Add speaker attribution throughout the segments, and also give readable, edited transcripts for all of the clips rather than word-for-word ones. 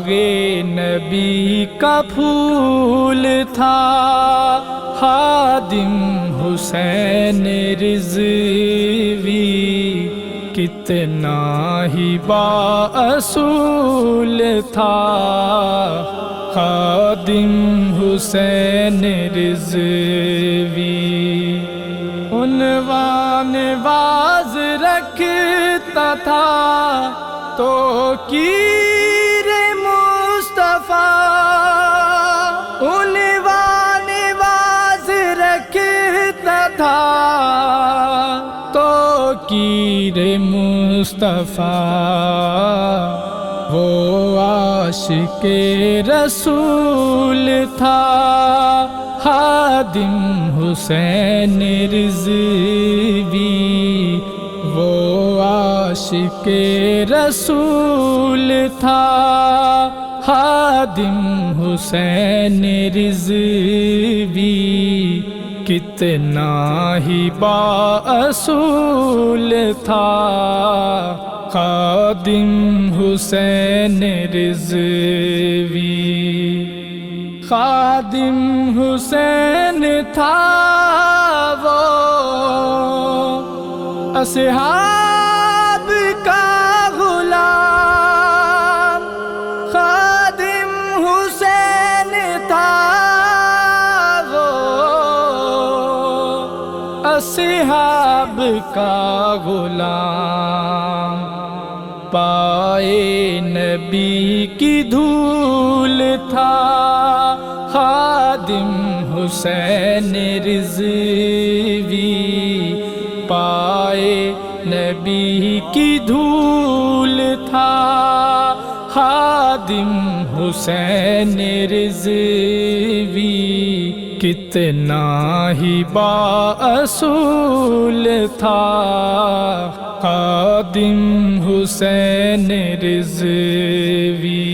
Speaker 1: باغ نبی کا پھول تھا خادم حسین رضوی، کتنا ہی بااصول تھا خادم حسین رضوی۔ عنوان باز رکھتا تھا توقیر مصطفیٰ، عنوان باز رکھتا تھا توقیر مصطفیٰ، وہ عاشق رسول تھا خادم حسین رضوی، وہ عاشق رسول تھا خادم حسین رضوی، کتنا ہی بااصول تھا خادم حسین رضوی۔ خادم حسین تھا وہ اصحاب کا غلام، خادم حسین تھا وہ اصحاب کا غلام، پائے نبی کی دھول تھا خادم حسین رضوی، پائے نبی کی دھول تھا خادم حسین رضوی، کتنا ہی بااصول تھا خادم حسین رضوی۔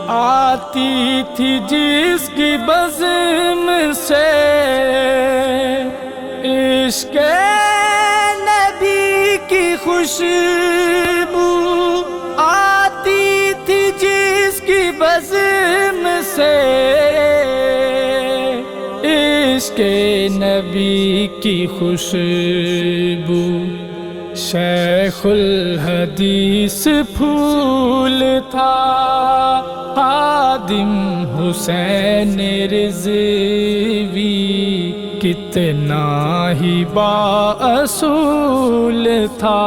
Speaker 1: آتی تھی جس کی بزم سے عشق نبی کی خوشبو، آتی تھی جس کی بزم سے عشق نبی کی خوشبو، شیخ الحدیث پھول تھا خادم حسین رضوی، کتنا ہی بااصول تھا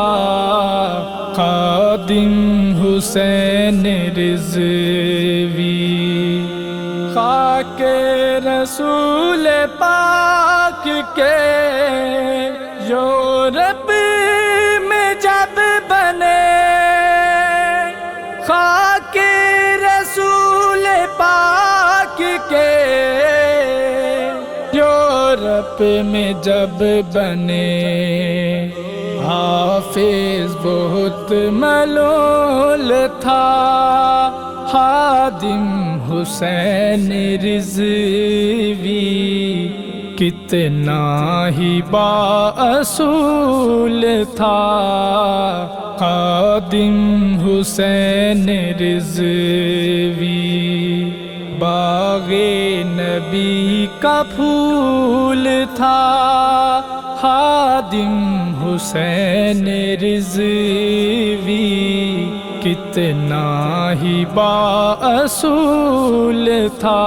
Speaker 1: خادم حسین رضوی۔ خاک رسول پاک کے یورپ میں جب بنے، خاک رسول پاک کے یورپ میں جب بنے، حافظ بہت ملول تھا خادم حسین رضوی، کتنا ہی بااصول تھا خادم حسین رضوی۔ باغ نبی کا پھول تھا خادم حسین رضوی، کتنا ہی بااصول تھا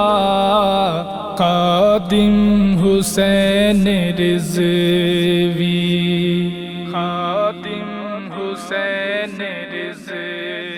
Speaker 1: خادم حسین رضوی، خادم حسین رضوی۔